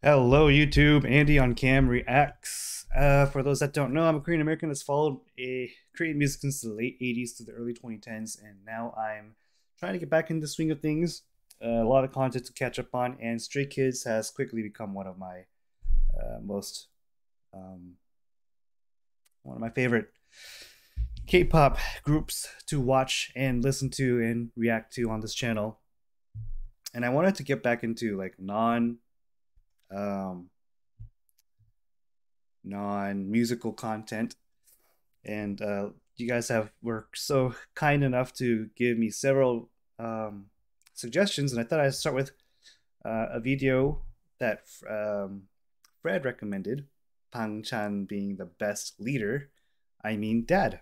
Hello YouTube, Andy on Cam Reacts. For those that don't know, I'm a Korean American that's followed Korean music since the late 80s to the early 2010s, and now I'm trying to get back into the swing of things. A lot of content to catch up on, and Stray Kids has quickly become one of my favorite K-pop groups to watch and listen to and react to on this channel. And I wanted to get back into like non-musical content, and you guys were so kind enough to give me several suggestions, and I thought I'd start with a video that Fred recommended, Pang Chan being the best leader, I mean dad.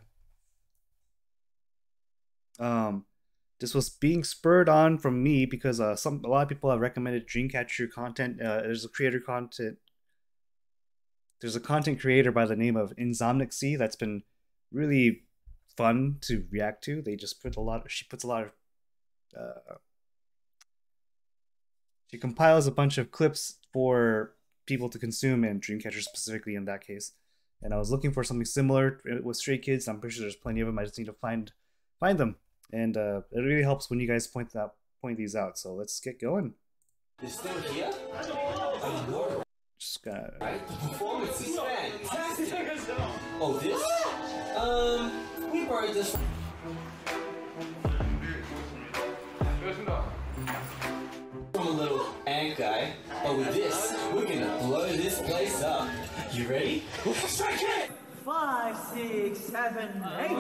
This was being spurred on from me because a lot of people have recommended Dreamcatcher content. There's a content creator by the name of Insomnic that's been really fun to react to. She compiles a bunch of clips for people to consume, and Dreamcatcher specifically in that case. And I was looking for something similar with Stray Kids. I'm pretty sure there's plenty of them. I just need to find them. And it really helps when you guys point these out. So let's get going. It's still here? Just gotta... Right? The performance is fantastic. Oh, this? We borrowed this. From a little ant guy. But with this, we're gonna blow this place up. You ready? Strike it! 5, 6, 7, 8.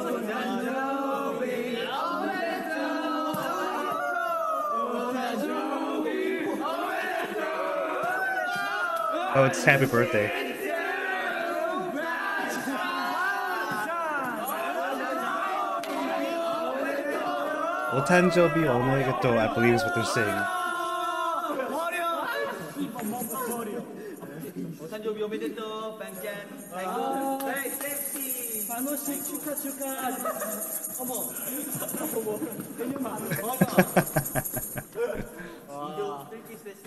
Oh, it's happy birthday. 오탄조비 오메가토, I believe is what they're saying. 오탄조비 오메데토 빵짠 아이고 네 섹시 반호씩 축하 어머 대녀 와 뜰기 됐어.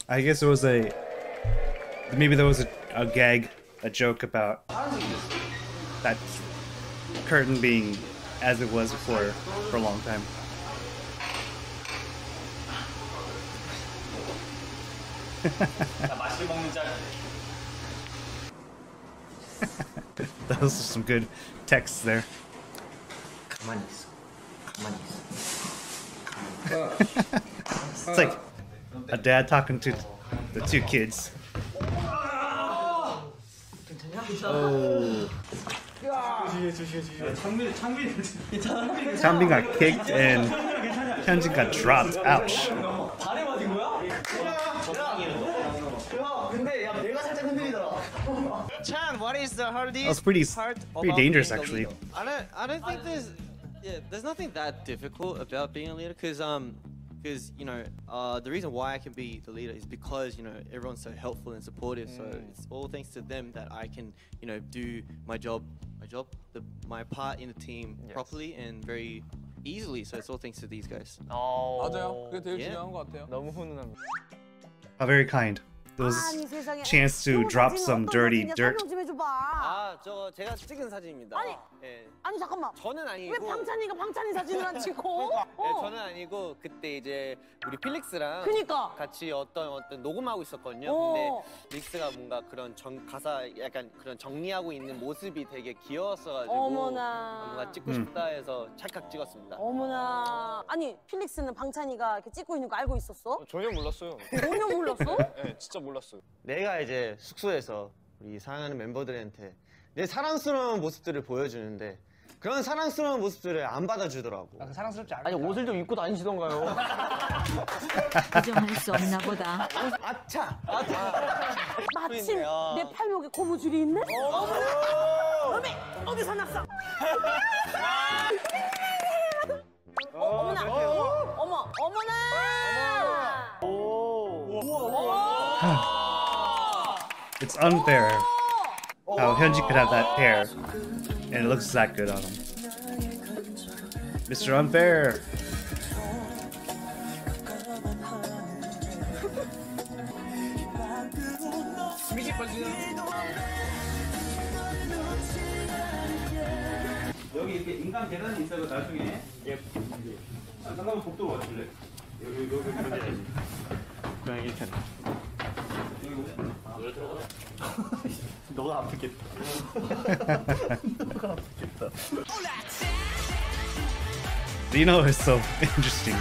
I guess there was maybe there was a gag, a joke about that curtain being as it was before for a long time. Those are some good texts there. It's like a dad talking to the two kids. Oh. Changbin got kicked and Hyunjin got dropped. Ouch. Chan, what is the hardest That was pretty dangerous, actually. I don't think there's nothing that difficult about being a leader, because you know, the reason why I can be the leader is because, you know, everyone's so helpful and supportive. So it's all thanks to them that I can, you know, do my part in the team properly and very easily. So it's all thanks to these guys. 맞아요. 그게 되게 중요한 것 같아요. 너무 훈훈합니다. Very kind. There was a chance to drop some dirty dirt. 아, 저거 제가 찍은 사진입니다. 아니 잠깐만. 저는 아니고. 왜 방찬이 사진을 안 찍고? 네, 저는 아니고 그때 이제 우리 필릭스랑 같이 어떤 녹음하고 있었거든요. 근데 릭스가 뭔가 그런 가사 약간 그런 정리하고 있는 모습이 되게 귀여웠어가지고 뭔가 찍고 싶다 해서 찰칵 찍었습니다. 어머나. 아니 필릭스는 방찬이가 이렇게 찍고 있는 거 알고 있었어? 전혀 몰랐어요. 전혀 몰랐어? 네, 진짜 몰랐어요. 내가 이제 숙소에서 우리 사랑하는 멤버들한테 내 사랑스러운 모습들을 보여주는데 그런 사랑스러운 모습들을 안 받아주더라고. 그 사랑스럽지 않아. 아니 옷을 좀 입고 다니시던가요. 부정할 수 없나 보다. 아차! 마침 내 팔목에 고무줄이 있네? 어디서 났어? 어머나. 어머나. It's unfair how Hyunji could have that hair and it looks that good on him. Mr. Unfair. 여기 이렇게 인간 계단이 있어서 나중에 잠깐만 복도 와줄래? 여기 그냥 이렇게. 너가 아프겠다. Dino is so interesting.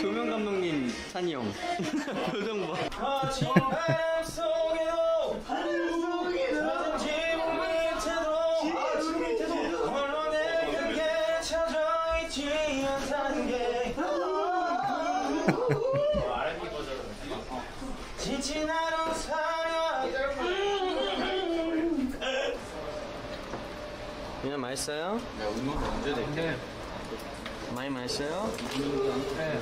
조명 감독님 찬이 형 표정 봐. 그냥 맛있어요? 네, 운동 언제 될게. 많이 맛있어요? 네.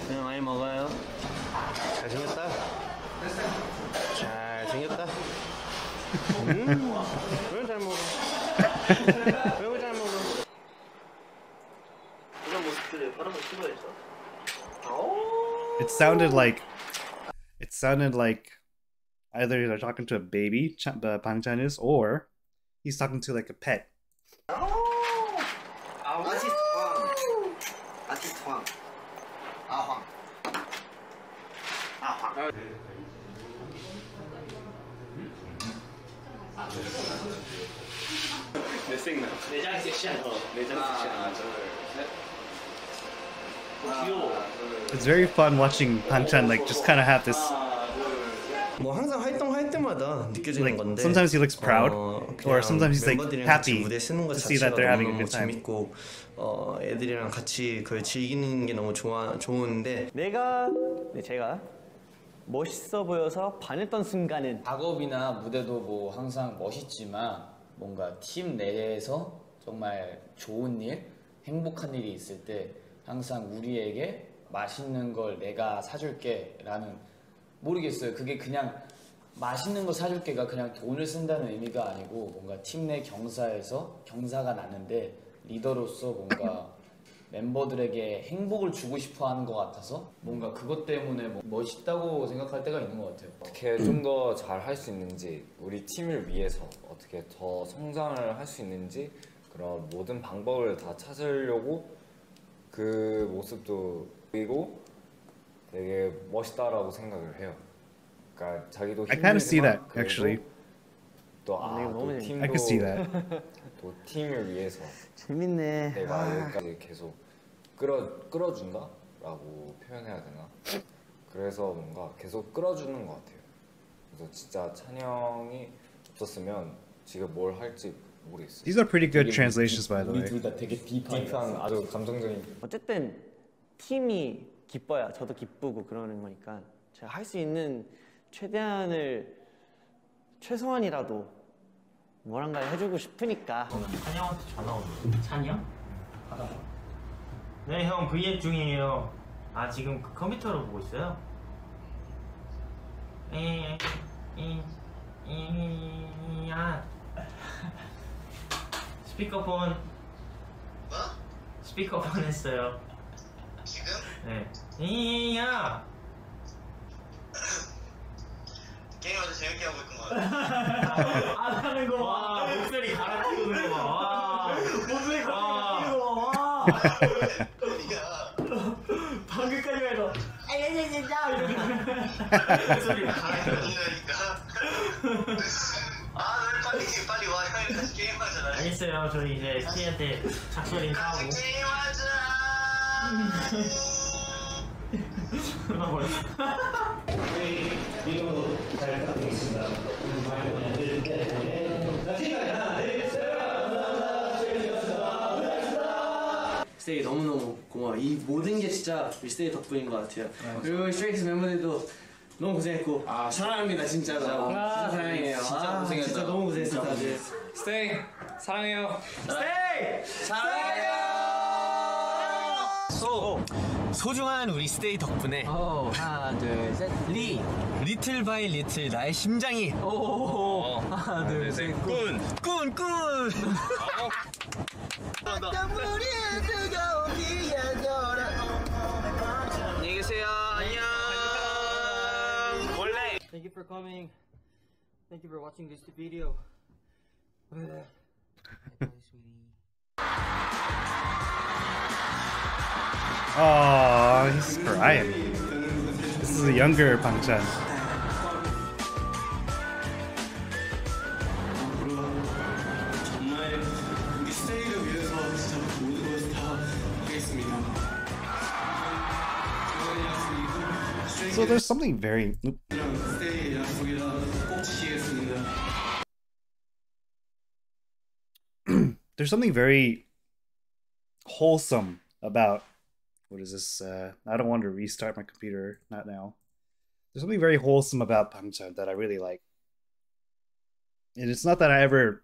그냥 많이 먹어요. 잘생겼다. 잘생겼다. 왜 잘 먹어? 왜 잘 먹어? 이런 모습들을 바로 찍어야죠. It sounded like either they're talking to a baby, Bang Chan is, or he's talking to like a pet. 아티스트 황. 아황. 아황. 내장 섹션. 내장 섹션. 귀여워. It's very fun watching Bang Chan like just kind of have this. 뭐 항상 활동할 때마다 느껴지는 Like 건데 sometimes he looks proud, or sometimes he's like 멤버들이랑 같이 happy 무대 쓰는 것 to see 자체가 that they're having a 너무 good time. 재밌고 애들이랑 같이 그걸 즐기는 게 너무 좋은데 제가 멋있어 보여서 반했던 순간은 작업이나 무대도 뭐 항상 멋있지만 뭔가 팀 내에서 정말 좋은 일, 행복한 일이 있을 때 항상 우리에게 맛있는 걸 내가 사줄게 라는, 모르겠어요. 그게 그냥 맛있는 거 사줄게가 그냥 돈을 쓴다는 의미가 아니고 뭔가 팀 내 경사가 나는데 리더로서 뭔가 멤버들에게 행복을 주고 싶어 하는 것 같아서 뭔가 그것 때문에 멋있다고 생각할 때가 있는 것 같아요. 어떻게 좀 더 잘 할 수 있는지, 우리 팀을 위해서 어떻게 더 성장을 할 수 있는지 그런 모든 방법을 다 찾으려고 그 모습도 보이고 되게 멋있다라고 생각을 해요. 그러니까 자기도 I kind of see that 힘들지만 actually. 또 팀도 I could see that. 또 팀을 위해서 재밌네. 내가 여기까지 계속 끌어준다라고 표현해야 되나? 그래서 뭔가 계속 끌어주는 것 같아요. 그래서 진짜 찬영이 없었으면 지금 뭘 할지 모르겠어요. These are pretty good translations, by the 우리 way. 둘 다 되게 딥한 아주 감정적인. 어쨌든 팀이 기뻐야 저도 기쁘고 그러는 거니까 제가 할 수 있는 최소한이라도 뭐란가 해주고 싶으니까. 찬이 형한테 전화 오는데. 찬이 형? 받아봐. 네, 형 V앱 중이에요. 아, 지금 컴퓨터로 보고 있어요? 야. 스피커폰. 뭐? 스피커폰 했어요. 지금? 네. 야. 게임 아주 재밌게 하고 있구만. 안 하는 거 봐. 목소리 갈아 끼우는 거 봐. 와. 목소리 갈아 끼우는 거 봐. 어디야? 방금까지 해서 목소리 갈아 끼우는 거. 아, 너 빨리 와. 형이 같이 게임하자. 알겠어요. 저희 이제 스티한테 작별 인사하고. 같이 게임하자. 끊어버렸어. 잘 부탁드리겠습니다. 스테이 너무너무 고마워. 이 모든 게 진짜 우리 스테이 덕분인 것 같아요. 그리고 스트레이키즈 멤버들도 너무 고생했고 사랑합니다 진짜로. 진짜 사랑해요. 진짜 고생했다. 진짜 너무 고생했어 다들. 스테이 사랑해요. 스테이 사랑해요. 소중한 우리 스테이 덕분에 하나 둘셋 리틀 바이 리틀 나의 심장이 하나 둘셋 꾼 안녕히 계세요. 안녕. 원래. Thank you for coming. Thank you for watching this video. Oh, he's crying. This is a younger Bangchan. 정말 우리 스테이를 위해서 진짜 모든 것을 다 하겠습니다. So there's something very. 스테이 약속이라 꼭 지키겠습니다. There's something very wholesome about. What is this? I don't want to restart my computer. Not now. There's something very wholesome about Bangchan that I really like. And it's not that I ever.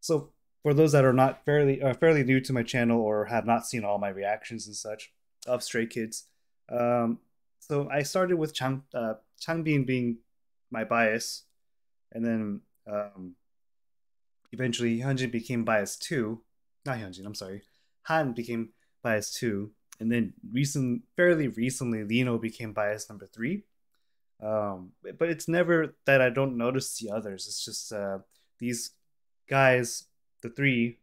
So for those that are not fairly new to my channel or have not seen all my reactions and such of Stray Kids, so I started with Changbin being my bias, and then eventually Hyunjin became bias 2. Not Hyunjin, I'm sorry. Han became bias 2. And then fairly recently, Lino became bias number 3. But it's never that I don't notice the others. It's just these guys, the 3,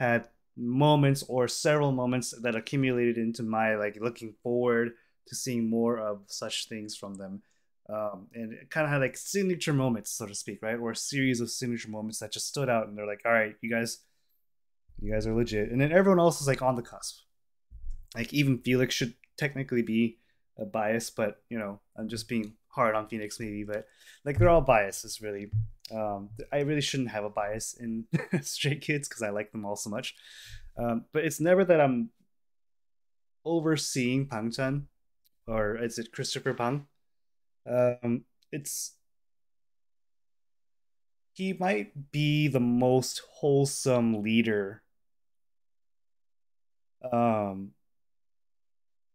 had moments or several moments that accumulated into my looking forward to seeing more of such things from them. And it kind of had like signature moments, so to speak, right? Or a series of signature moments that just stood out, and they're like, all right, you guys are legit. And then everyone else is like on the cusp. Like even Felix should technically be a bias, but I'm just being hard on Phoenix maybe, but like they're all biases really. I really shouldn't have a bias in Stray Kids because I like them all so much. But it's never that I'm overseeing Bangchan, or is it Christopher Bang? He might be the most wholesome leader.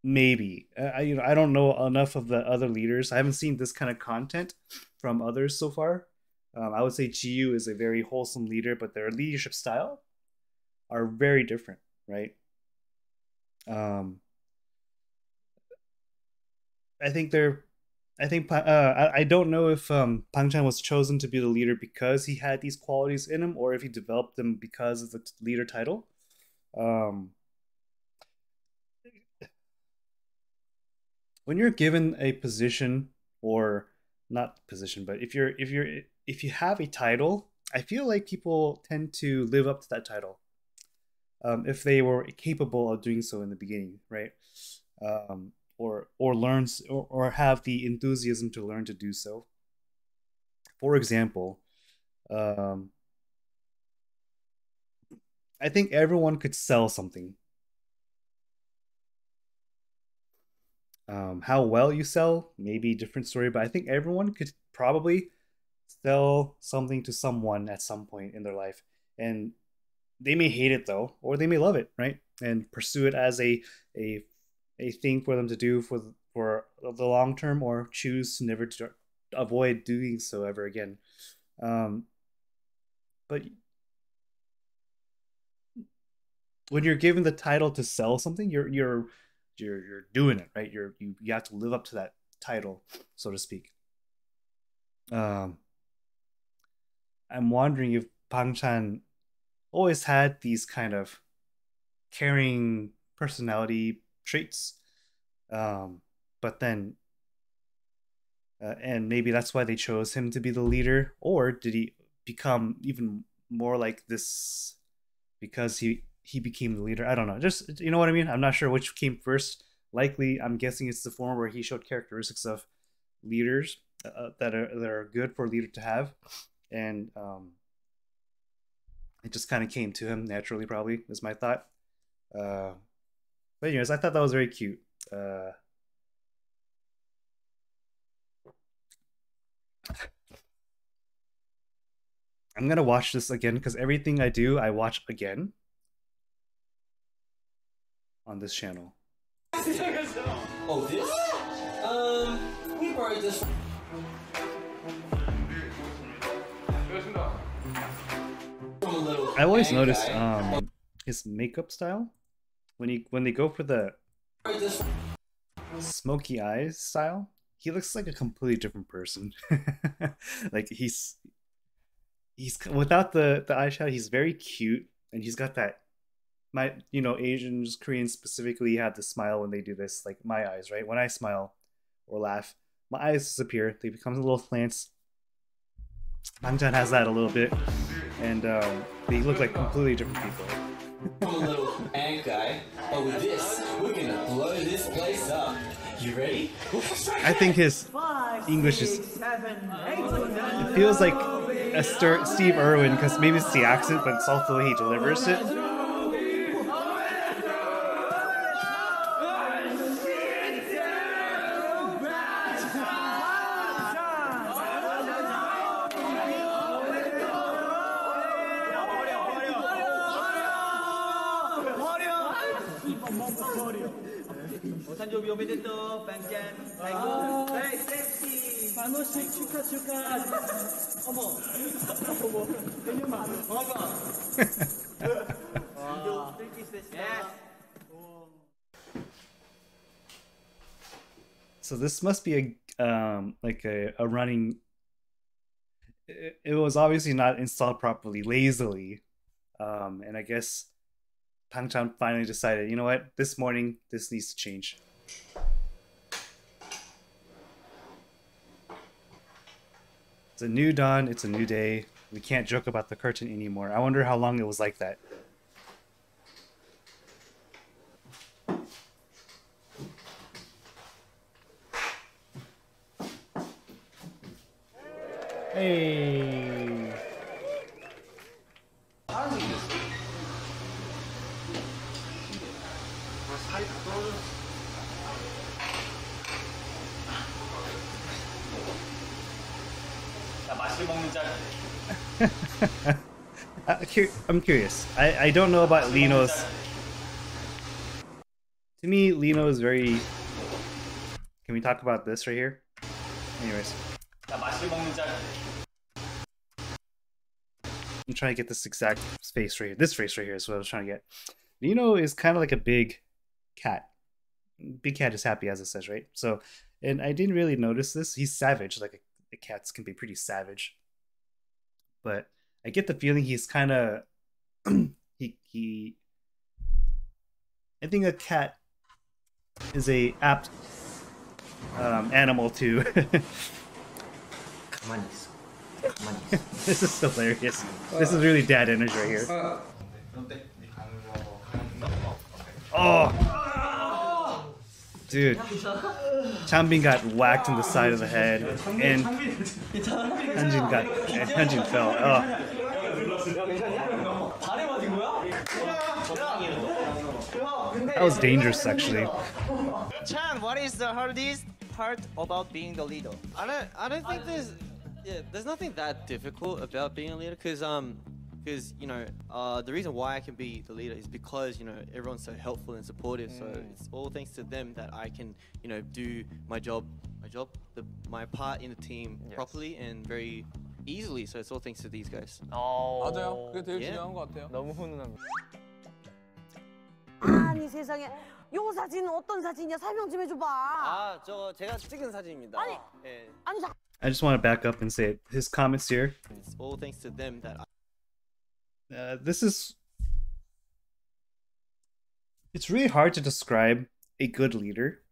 Maybe I don't know enough of the other leaders. I haven't seen this kind of content from others so far. I would say GU is a very wholesome leader, but their leadership style are very different, right? I don't know if Bangchan was chosen to be the leader because he had these qualities in him, or if he developed them because of the leader title. When you're given a position, or not position, but if you have a title, I feel like people tend to live up to that title, if they were capable of doing so in the beginning, right? Or learns or have the enthusiasm to learn to do so. For example, I think everyone could sell something. How well you sell, maybe a different story, but I think everyone could probably sell something to someone at some point in their life, and they may hate it though, or they may love it, right? And pursue it as a thing for them to do for the long term, or choose to never avoid doing so ever again. But when you're given the title to sell something, you're doing it, right? You have to live up to that title, so to speak. I'm wondering if Bangchan always had these kind of caring personality traits, but then and maybe that's why they chose him to be the leader, or did he become even more like this because he became the leader? I don't know. Just, you know what I mean? I'm not sure which came first. Likely, I'm guessing it's the former, where he showed characteristics of leaders that are good for a leader to have, and it just kind of came to him naturally. Probably is my thought. But anyways, I thought that was very cute. Uh, I'm gonna watch this again because everything I do, I watch again on this channel. Oh, this? We borrowed this. I always notice his makeup style when they go for the smoky eyes style. He looks like a completely different person. Like he's without the eyeshadow, he's very cute, and he's got that Asians, Koreans specifically have the smile when they do this, like my eyes, right? When I smile or laugh, my eyes disappear. They become little slants. Bangtan has that a little bit, and they look like completely different people. I'm a little ant guy. Oh, with this, we're gonna blow this place up. You ready? I think his English is. It feels like a Steve Irwin because maybe it's the accent, but it's also the way he delivers it. 오탄조비 오메데또 빵짠 아이고 에이 섹시 만호씩 축하 어머 내년만 어머 와 So this must be like a running. It was obviously not installed properly, lazily, and I guess Tangchan finally decided, you know what, this morning this needs to change. It's a new dawn, it's a new day. We can't joke about the curtain anymore. I wonder how long it was like that. Hey. I'm curious. I don't know about Lino's. To me, Lino is very. Can we talk about this right here? Anyways. I'm trying to get this exact face right here. This face right here is what I was trying to get. Lino is kind of like a big cat. Big cat is happy, as it says, right? So, and I didn't really notice this. He's savage. Like cats can be pretty savage. But I get the feeling he's kind of he. I think a cat is a apt animal to. This is hilarious. This is really dad energy right here. Oh, dude, Chanbin got whacked in the side of the head, and Hyunjin fell. Oh. That was dangerous, actually. Chan, what is the hardest part about being the leader? I don't think there's nothing that difficult about being a leader, because the reason why I can be the leader is because everyone's so helpful and supportive. So it's all thanks to them that I can do my part in the team properly and very easily. So it's all thanks to these guys. 맞아요. 그게 되게 중요한 것 같아요. 너무 훈훈합니다. 아니 세상에 요 사진은 어떤 사진이야? 설명 좀 해줘봐. 아, 저거 제가 찍은 사진입니다. 아니, 예. 아니 I just want to back up and say his comments here. It's all thanks to them that it's really hard to describe a good leader.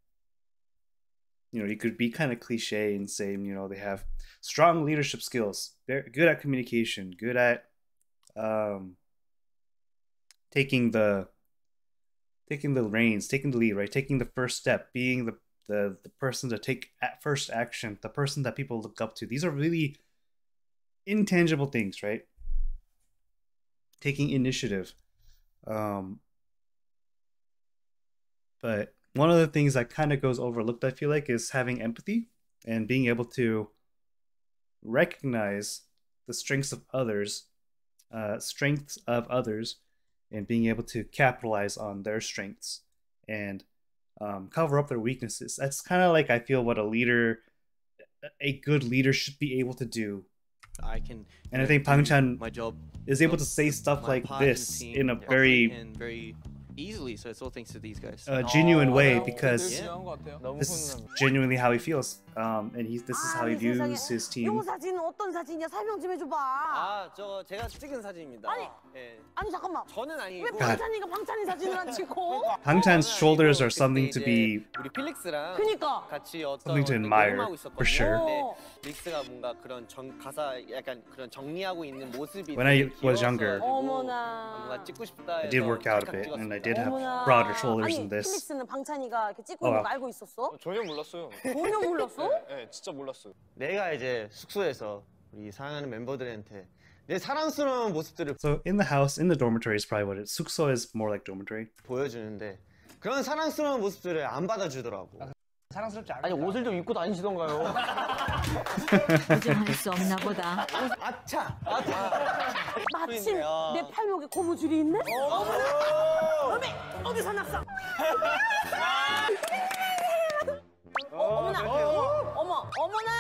You could be kind of cliche and say, they have strong leadership skills, they're good at communication, good at taking the reins, taking the lead, right? Taking the first step, being the person to take first action, the person that people look up to. These are really intangible things, right? Taking initiative. But one of the things that kind of goes overlooked, I feel like, is having empathy and being able to recognize the strengths of others, and being able to capitalize on their strengths and cover up their weaknesses. That's kind of like I feel what a good leader should be able to do. And I think Bangchan my job is able to say stuff like this in a very easily, so it's all thanks to these guys. Genuine way, because this is genuinely how he feels, and this is how he views his team. 요 사진은 어떤 사진이야? 설명 좀 해줘봐. 아, 저거 제가 찍은 사진입니다. 아니 잠깐만. 저는 아니고. 왜 방찬이가 방찬이 사진을 안 찍고? Bangchan's shoulders are something to be 우리 필릭스랑 그니까 같이 어떤 something to admire for sure. 필릭스가 뭔가 그런 가사 약간 그런 정리하고 있는 모습이 When I was younger, 뭔가 찍고 싶다. I did work out a bit, and I did have broader shoulders than this. 필릭스는 방찬이가 이렇게 찍고 있는 거 알고 있었어? 전혀 몰랐어요. 전혀 몰랐어? 네, 진짜 몰랐어요. 내가 이제 숙소에서 우리 사랑하는 멤버들한테 내 사랑스러운 모습들을 So in the house, in the dormitory is probably what it is. Sukso is more like dormitory. 보여주는데 그런 사랑스러운 모습들을 안 받아주더라고. 사랑스럽지 않아. 아니 옷을 좀 입고 다니시던가요. 부정할 수 없나 보다. 아차! 마침 내 팔목에 고무줄이 있네? 어메! 어디서 났어? 어머나! 어머! 어머나!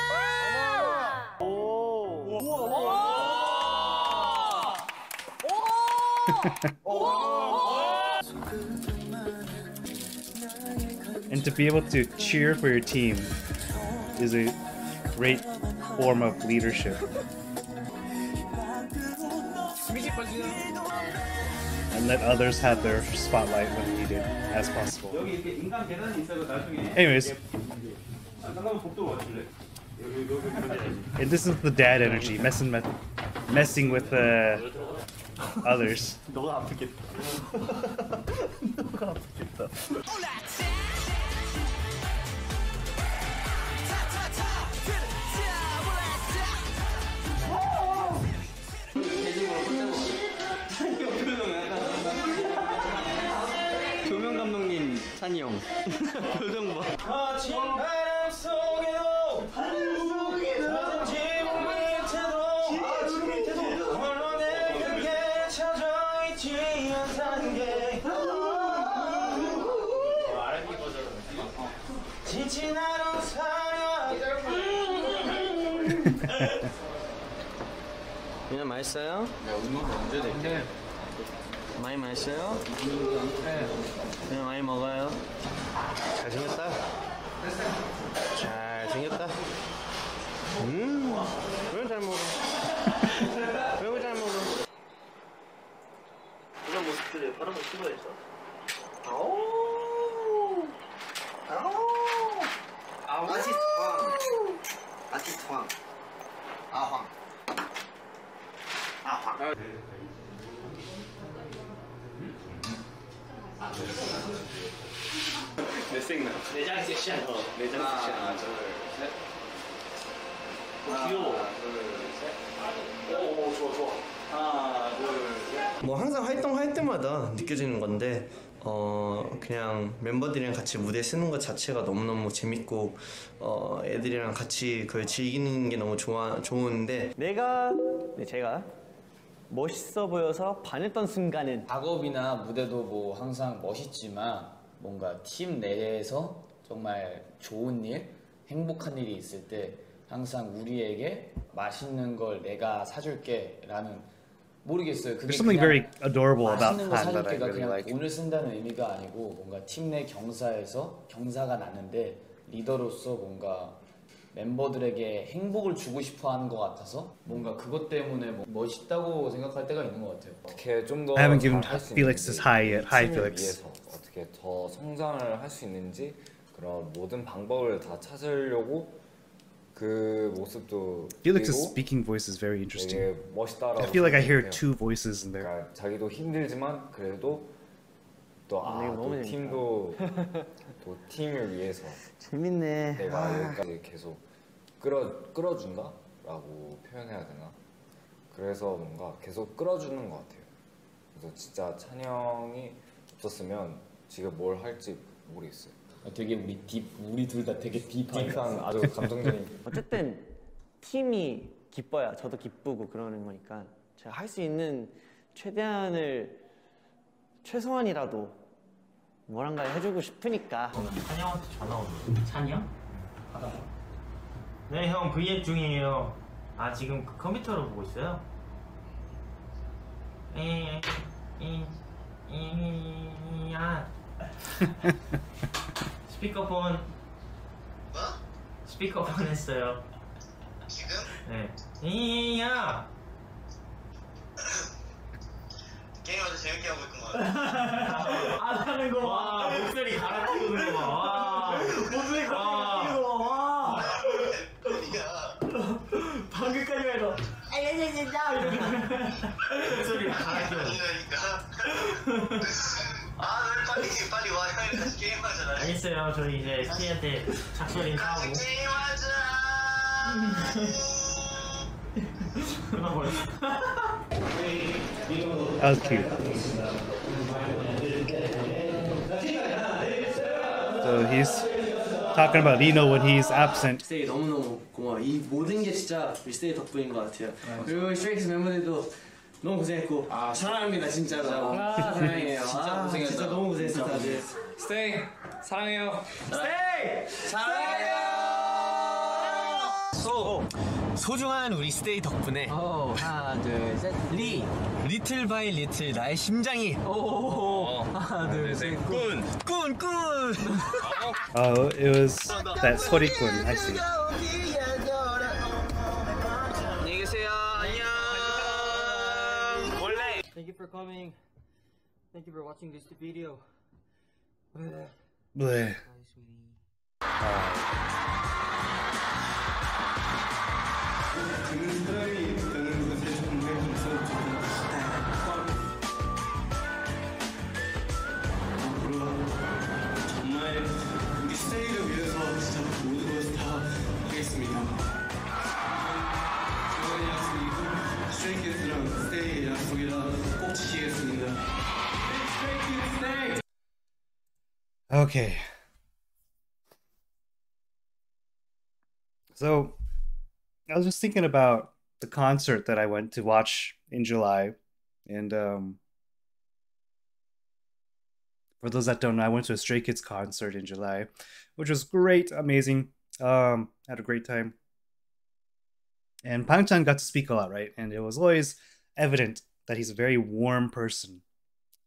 And to be able to cheer for your team is a great form of leadership. And let others have their spotlight when needed as possible. Anyways. And this is the dad energy, messing with the others. 너가 아프겠다. 너가 아프겠다. 조명 감독님 찬이 형 표정 봐. 아침 바람 속에도 어딘지 모를 테도 홀로 내게 쳐져 있지 않다는 게 지친 하루 살려. 그냥 맛있어요? 네, 운동 언제 될게? 많이 맛있어요? 그냥 많이 먹어요. 잘생겼다. 잘생겼다. 왜 잘 먹어? 왜 잘 먹어? 이런 모습들을 바로 찍어야죠. 아오. 아티스트 황. 아티스트 황. 아황. 아황. 내장 섹시한 내장 섹시한. 하나, 둘, 셋. 귀여워. 하나, 둘, 셋. 오 좋아. 하나, 둘, 셋. 뭐 항상 활동할 때마다 느껴지는 건데 그냥 멤버들이랑 같이 무대 쓰는 것 자체가 너무너무 재밌고 애들이랑 같이 그걸 즐기는 게 너무 좋은데 제가 멋있어 보여서 반했던 순간은 작업이나 무대도 뭐 항상 멋있지만 뭔가 팀 내에서 정말 좋은 일, 행복한 일이 있을 때 항상 우리에게 맛있는 걸 내가 사줄게 라는 모르겠어요. 그게 There's something very adorable about 맛있는 거 Han that I 사줄게가 really 그냥 like. 돈을 쓴다는 의미가 아니고 뭔가 팀 내 경사에서 경사가 나는데 리더로서 뭔가 멤버들에게 행복을 주고 싶어 하는 것 같아서 뭔가 그것 때문에 뭐 멋있다고 생각할 때가 있는 것 같아요. 어떻게 좀 더 I haven't given 잘할 수 Felix his 있는지, high 팀을 Felix. 위해서 어떻게 더 성장을 할 수 있는지 그런 모든 방법을 다 찾으려고 그 모습도 Felix's 그리고 speaking voice is very interesting. 되게 멋있다라고 I feel like I hear 생각해요. two voices in there. 그러니까 자기도 힘들지만 그래도 또 또 팀도 또 팀을 위해서 재밌네. 내가 여기까지 계속 끌어준다라고 표현해야 되나? 그래서 뭔가 계속 끌어주는 것 같아요. 그래서 진짜 찬영이 없었으면 지금 뭘 할지 모르겠어요. 되게 우리 둘 다 되게 딥한 아주 감정적인. 어쨌든 팀이 기뻐야 저도 기쁘고 그러는 거니까 제가 할 수 있는 최소한이라도 뭐란가 해주고 싶으니까. 찬이 형한테 전화 오네. 찬이 형? 받아봐. 네, 형 V앱 중이에요. 아, 지금 컴퓨터로 보고 있어요? 야. 스피커폰. 뭐? 스피커폰 했어요. 지금? 네. 야. 게임 아주 재밌게 하고 있구만. 안 하는 거 봐. 목소리 갈아치우는 거 봐. 와. 목소리 갈아치우는 거 봐. 와. 방금까지 해서 목소리 갈아치우는 아, 너 빨리 와. 형이랑 같이 게임하자. 알겠어요. 저희 이제 스티한테 작별 인사하고 게임하자. 끊어버렸어. That was cute. So he's talking about Lino when he's absent. 스테이 너무너무 고마워. 이 모든 게 진짜 우리 스테이 덕분인 것 같아요. 그리고 스트레이키즈 멤버들도 너무 고생했고 사랑합니다 진짜로. 사랑해요. 진짜 고생했다. 진짜 너무 고생했어 다들. 스테이 사랑해요. 스테이 사랑해요. 소중한 우리 스테이 덕분에 하나 둘셋 리틀 바이 리틀 나의 심장이 하나 둘셋 꾼. Oh, it was that 소리꾼. I see. 안녕히 계세요. 안녕. 원래 Thank you for coming. Thank you for watching this video. Bleh. 정말 우리 스테이를 위해서 진짜 모든 것을 다 하겠습니다. 저의 약속이고 스트레이키즈랑 스테이의 약속이라 꼭 지키겠습니다. Okay. So, I was just thinking about the concert that I went to watch in July. And for those that don't know, I went to a Stray Kids concert in July, which was great, amazing. Had a great time. And Pangchan got to speak a lot, right? And it was always evident that he's a very warm person.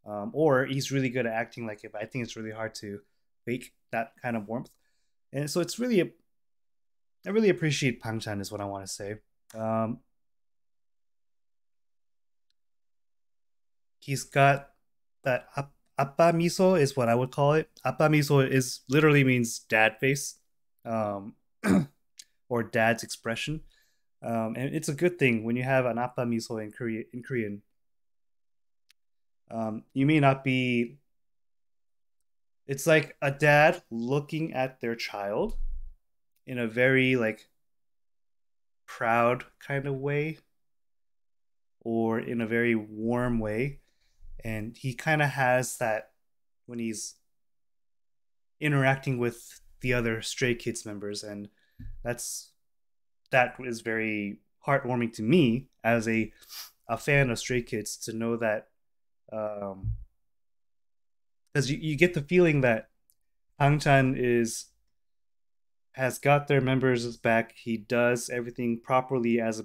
Or he's really good at acting like it, but I think it's really hard to fake that kind of warmth. And so it's really I really appreciate Pangchan is what I want to say. He's got that appa miso is what I would call it. Appa miso is literally means dad face, or dad's expression. And it's a good thing when you have an appa miso in Korean. You may not be. It's like a dad looking at their child in a very like proud kind of way, or in a very warm way. And he kind of has that when he's interacting with the other Stray Kids members, and that is very heartwarming to me as a fan of Stray Kids to know that, because you get the feeling that Hangchan has got their members back. He does everything properly as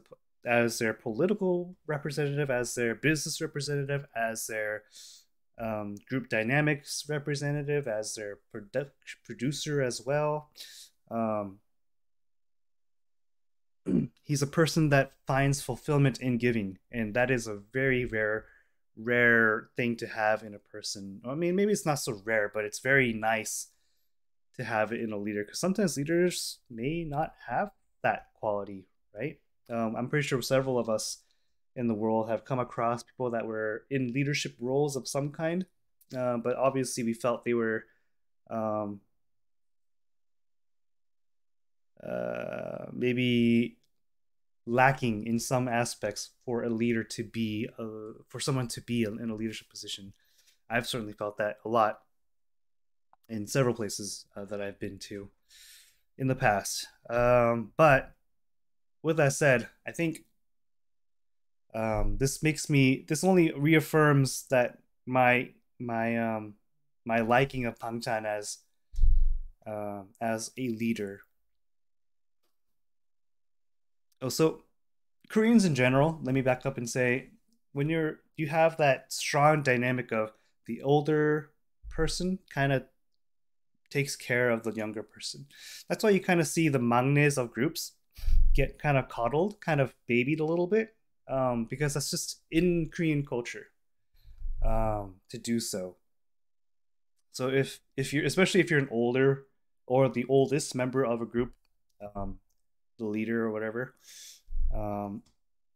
their political representative, as their business representative, as their group dynamics representative, as their producer as well. He's a person that finds fulfillment in giving, and that is a very rare thing to have in a person. I mean, maybe it's not so rare, but it's very nice to have it in a leader, because sometimes leaders may not have that quality, right? I'm pretty sure several of us in the world have come across people that were in leadership roles of some kind, but obviously we felt they were maybe lacking in some aspects for a leader to be for someone to be in a leadership position. I've certainly felt that a lot. in several places that I've been to in the past. But with that said, I think this only reaffirms that my liking of Bangchan as a leader. Oh, so Koreans in general, let me back up and say, when you have that strong dynamic of the older person kind of takes care of the younger person. That's why you kind of see the maknaes of groups get kind of coddled, kind of babied a little bit, because that's just in Korean culture to do so. So if you're, especially if you're an older or the oldest member of a group, the leader or whatever,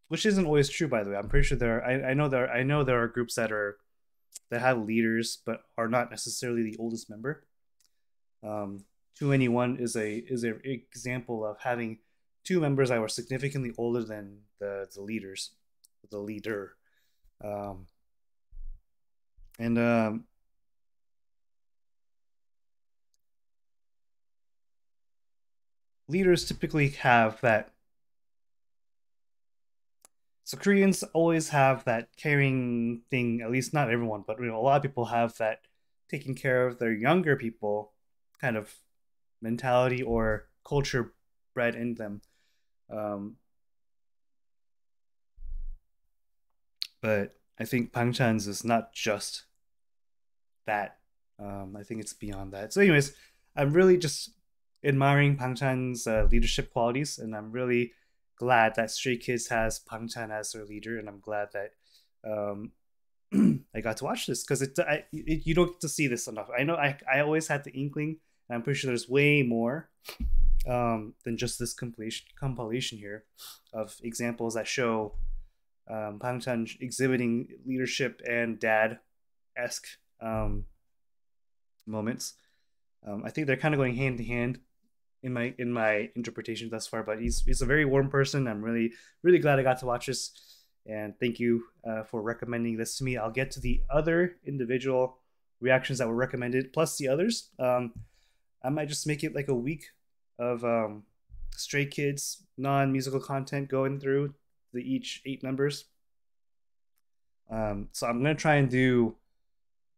which isn't always true, by the way. I'm pretty sure I know there are groups that have leaders but are not necessarily the oldest member. 2NE1 is a example of having two members that were significantly older than the leader, and leaders typically have that. So Koreans always have that caring thing. At least not everyone, but a lot of people have that taking care of their younger people kind of mentality or culture bred in them. But I think Bangchan's is not just that. I think it's beyond that. So, anyways, I'm really just admiring Bangchan's leadership qualities, and I'm really glad that Stray Kids has Bangchan as their leader, and I'm glad that I got to watch this because you don't get to see this enough. I know I always had the inkling, and I'm pretty sure there's way more than just this compilation here of examples that show Bangchan exhibiting leadership and dad-esque moments. I think they're kind of going hand in hand in my interpretation thus far. But he's a very warm person. I'm really glad I got to watch this, and thank you for recommending this to me. I'll get to the other individual reactions that were recommended plus the others. I might just make it like a week of Stray Kids non-musical content going through the each 8 members. So I'm gonna try and do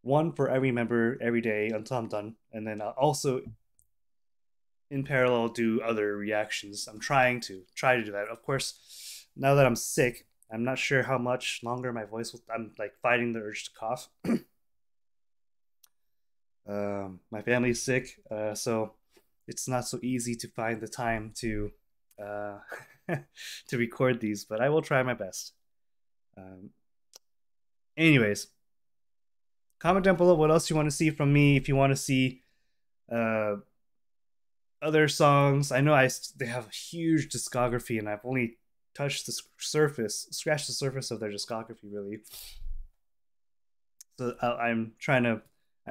one for every member every day until I'm done, and then I'll also in parallel do other reactions. I'm trying to do that. Of course, now that I'm sick, I'm not sure how much longer my voice will. I'm like fighting the urge to cough. My family's sick, so it's not so easy to find the time to to record these, but I will try my best. Anyways, comment down below what else you want to see from me. If you want to see other songs, I know they have a huge discography, and I've only touched the scratched the surface of their discography, really. So I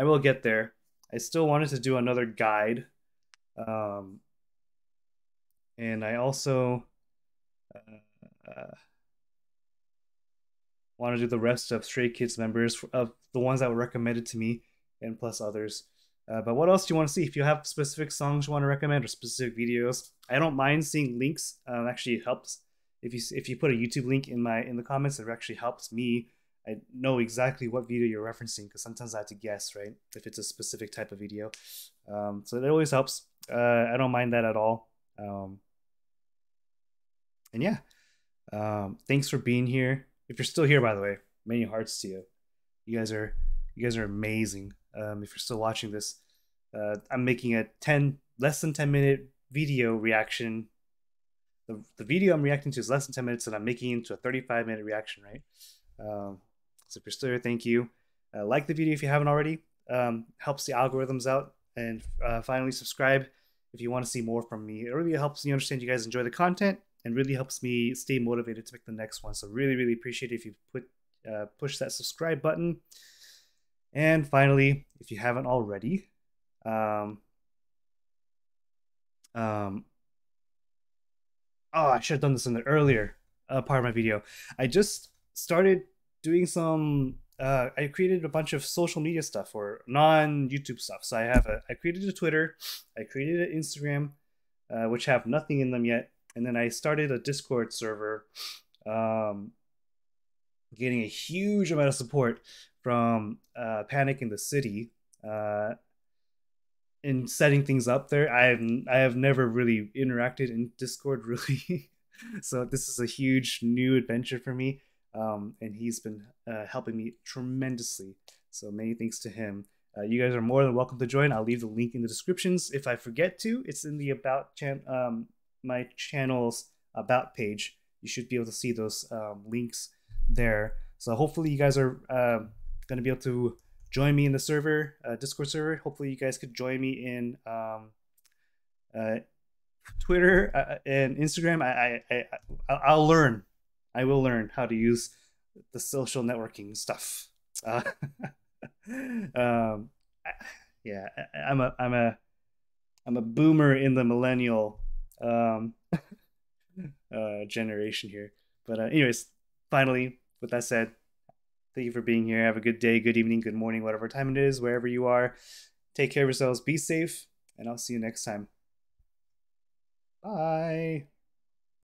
will get there. I still wanted to do another guide, and I also want to do the rest of Stray Kids members, of the ones that were recommended to me, and plus others. But what else do you want to see? If you have specific songs you want to recommend or specific videos, I don't mind seeing links. Actually, it helps if you put a YouTube link in the comments. It actually helps me. I know exactly what video you're referencing, because sometimes I have to guess, right, if it's a specific type of video. So that always helps. I don't mind that at all. And yeah, thanks for being here. If you're still here, by the way, many hearts to you. You guys are amazing. If you're still watching this, I'm making a less than 10 minute video reaction. The video I'm reacting to is less than 10 minutes, and I'm making it into a 35-minute reaction, right? So if you're still here, thank you. Like the video if you haven't already. Helps the algorithms out. And finally, subscribe if you want to see more from me. It really helps me understand you guys enjoy the content, and really helps me stay motivated to make the next one. So really appreciate it if you push that subscribe button. And finally, if you haven't already, oh, I should have done this in the earlier part of my video. I just started doing some I created a bunch of social media stuff or non-YouTube stuff. So I created a Twitter, I created an Instagram, which have nothing in them yet, and then I started a Discord server, um, getting a huge amount of support from Panic in the City, in setting things up there. I have never really interacted in Discord really, so this is a huge new adventure for me. And he's been helping me tremendously. So many thanks to him. You guys are more than welcome to join. I'll leave the link in the descriptions. If I forget to, it's in the my channel's about page. You should be able to see those links there. So hopefully you guys are going to be able to join me in the server, Discord server. Hopefully you guys could join me in Twitter and Instagram. I'll learn. I will learn how to use the social networking stuff. Yeah, I'm a boomer in the millennial generation here. But anyways, finally, with that said, thank you for being here. Have a good day, good evening, good morning, whatever time it is, wherever you are. Take care of yourselves. Be safe, and I'll see you next time. Bye.